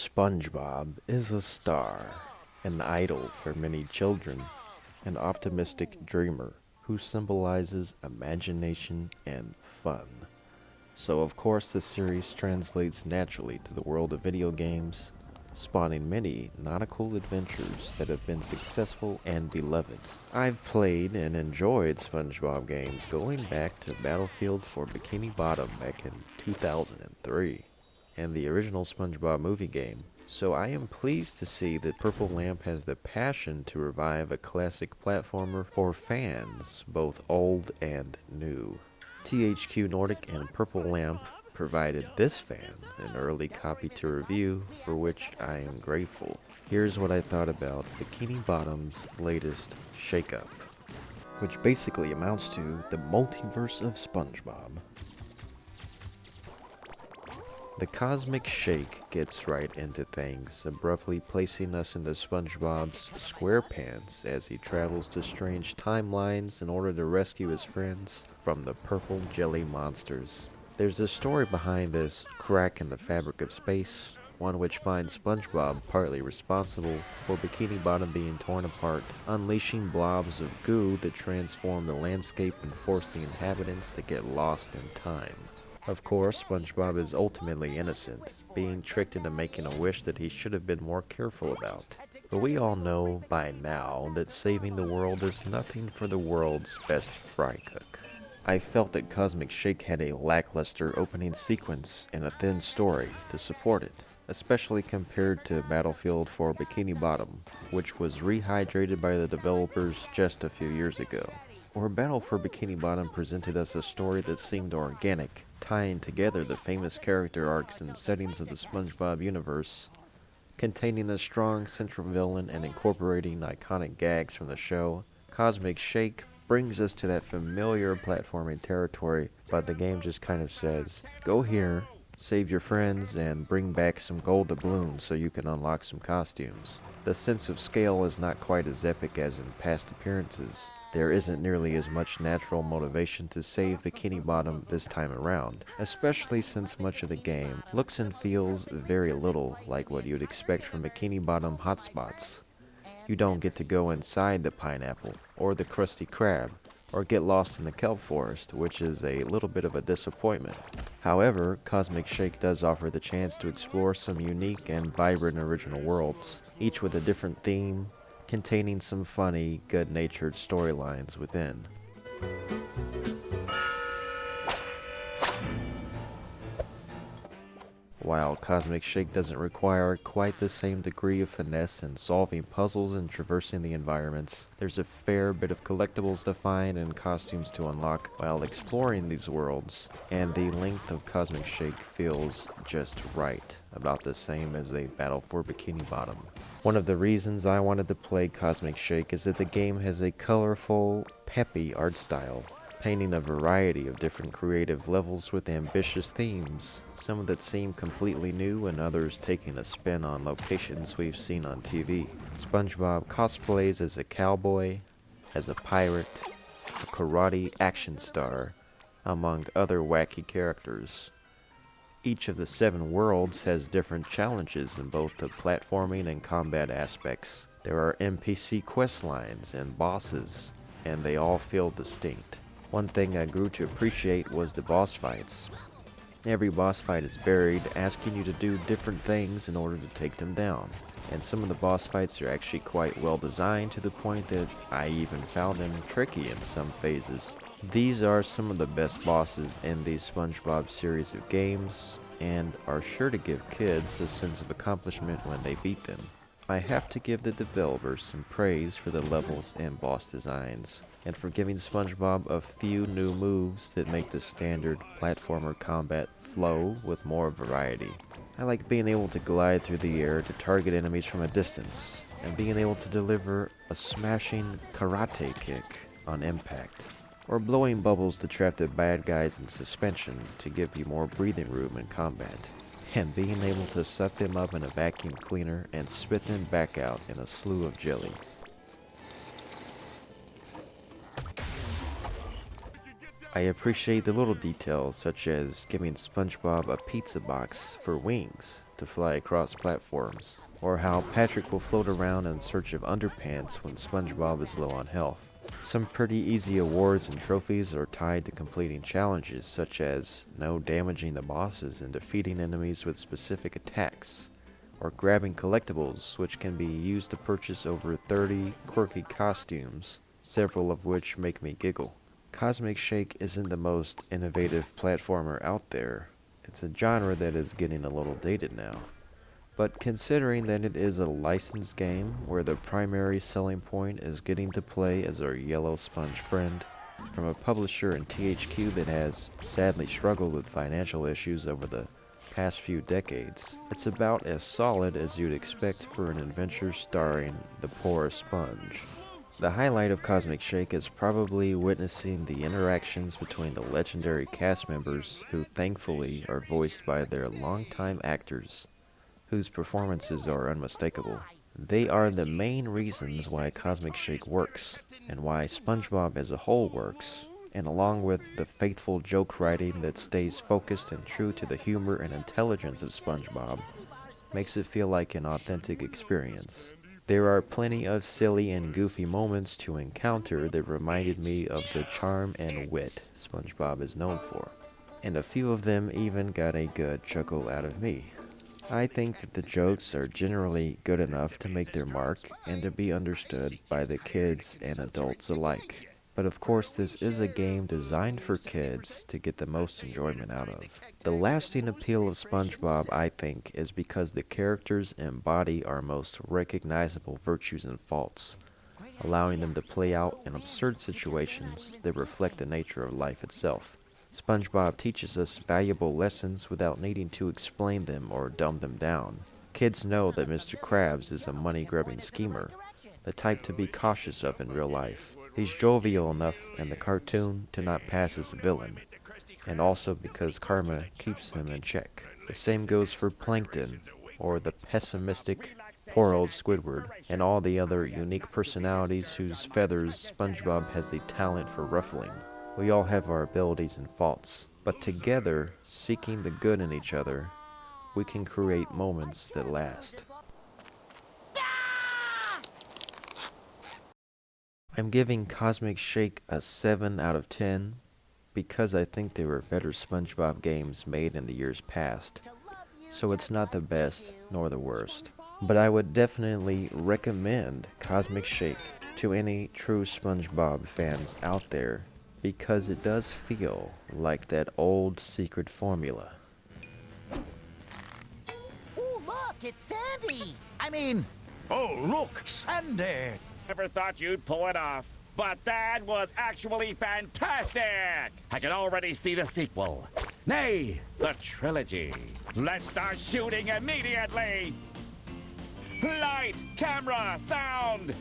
SpongeBob is a star, an idol for many children, an optimistic dreamer who symbolizes imagination and fun. So, of course, the series translates naturally to the world of video games, spawning many nautical adventures that have been successful and beloved. I've played and enjoyed SpongeBob games going back to Battlefield for Bikini Bottom back in 2003 and the original SpongeBob movie game, so I am pleased to see that Purple Lamp has the passion to revive a classic platformer for fans, both old and new. THQ Nordic and Purple Lamp provided this fan an early copy to review, for which I am grateful. Here's what I thought about Bikini Bottom's latest shakeup, which basically amounts to the multiverse of SpongeBob. The Cosmic Shake gets right into things, abruptly placing us into SpongeBob's Squarepants as he travels to strange timelines in order to rescue his friends from the purple jelly monsters. There's a story behind this crack in the fabric of space, one which finds SpongeBob partly responsible for Bikini Bottom being torn apart, unleashing blobs of goo that transform the landscape and force the inhabitants to get lost in time. Of course, SpongeBob is ultimately innocent, being tricked into making a wish that he should have been more careful about. But we all know by now that saving the world is nothing for the world's best fry cook. I felt that Cosmic Shake had a lackluster opening sequence and a thin story to support it, especially compared to Battlefield for Bikini Bottom, which was rehydrated by the developers just a few years ago. Where Battle for Bikini Bottom presented us a story that seemed organic, tying together the famous character arcs and settings of the SpongeBob universe, containing a strong central villain and incorporating iconic gags from the show, Cosmic Shake brings us to that familiar platforming territory, but the game just kind of says, go here, save your friends, and bring back some gold doubloons so you can unlock some costumes. The sense of scale is not quite as epic as in past appearances. There isn't nearly as much natural motivation to save Bikini Bottom this time around, especially since much of the game looks and feels very little like what you'd expect from Bikini Bottom hotspots. You don't get to go inside the pineapple, or the Krusty Krab, or get lost in the kelp forest, which is a little bit of a disappointment. However, Cosmic Shake does offer the chance to explore some unique and vibrant original worlds, each with a different theme, containing some funny, good-natured storylines within. While Cosmic Shake doesn't require quite the same degree of finesse in solving puzzles and traversing the environments, there's a fair bit of collectibles to find and costumes to unlock while exploring these worlds, and the length of Cosmic Shake feels just right, about the same as the Battle for Bikini Bottom. One of the reasons I wanted to play Cosmic Shake is that the game has a colorful, peppy art style, painting a variety of different creative levels with ambitious themes, some that seem completely new and others taking a spin on locations we've seen on TV. SpongeBob cosplays as a cowboy, as a pirate, a karate action star, among other wacky characters. Each of the 7 worlds has different challenges in both the platforming and combat aspects. There are NPC quest lines and bosses, and they all feel distinct. One thing I grew to appreciate was the boss fights. Every boss fight is varied, asking you to do different things in order to take them down. And some of the boss fights are actually quite well designed to the point that I even found them tricky in some phases. These are some of the best bosses in the SpongeBob series of games, and are sure to give kids a sense of accomplishment when they beat them. I have to give the developers some praise for the levels and boss designs, and for giving SpongeBob a few new moves that make the standard platformer combat flow with more variety. I like being able to glide through the air to target enemies from a distance, and being able to deliver a smashing karate kick on impact, or blowing bubbles to trap the bad guys in suspension to give you more breathing room in combat, and being able to suck them up in a vacuum cleaner and spit them back out in a slew of jelly. I appreciate the little details such as giving SpongeBob a pizza box for wings to fly across platforms, or how Patrick will float around in search of underpants when SpongeBob is low on health. Some pretty easy awards and trophies are tied to completing challenges such as no damaging the bosses and defeating enemies with specific attacks, or grabbing collectibles which can be used to purchase over 30 quirky costumes, several of which make me giggle. Cosmic Shake isn't the most innovative platformer out there. It's a genre that is getting a little dated now. But considering that it is a licensed game where the primary selling point is getting to play as our yellow sponge friend, from a publisher in THQ that has sadly struggled with financial issues over the past few decades, it's about as solid as you'd expect for an adventure starring the poor sponge. The highlight of Cosmic Shake is probably witnessing the interactions between the legendary cast members, who thankfully are voiced by their longtime actors, whose performances are unmistakable. They are the main reasons why Cosmic Shake works, and why SpongeBob as a whole works, and along with the faithful joke writing that stays focused and true to the humor and intelligence of SpongeBob, makes it feel like an authentic experience. There are plenty of silly and goofy moments to encounter that reminded me of the charm and wit SpongeBob is known for, and a few of them even got a good chuckle out of me. I think that the jokes are generally good enough to make their mark and to be understood by the kids and adults alike. But of course, this is a game designed for kids to get the most enjoyment out of. The lasting appeal of SpongeBob, I think, is because the characters embody our most recognizable virtues and faults, allowing them to play out in absurd situations that reflect the nature of life itself. SpongeBob teaches us valuable lessons without needing to explain them or dumb them down. Kids know that Mr. Krabs is a money-grubbing schemer, the type to be cautious of in real life. He's jovial enough in the cartoon to not pass as a villain, and also because karma keeps him in check. The same goes for Plankton, or the pessimistic, poor old Squidward, and all the other unique personalities whose feathers SpongeBob has the talent for ruffling. We all have our abilities and faults, but together, seeking the good in each other, we can create moments that last. I'm giving Cosmic Shake a 7 out of 10 because I think there were better SpongeBob games made in the years past, so it's not the best nor the worst. But I would definitely recommend Cosmic Shake to any true SpongeBob fans out there, because it does feel like that old secret formula. Ooh, look, it's Sandy! Oh, look, Sandy! Never thought you'd pull it off, but that was actually fantastic! I can already see the sequel. Nay, the trilogy. Let's start shooting immediately! Light, camera, sound,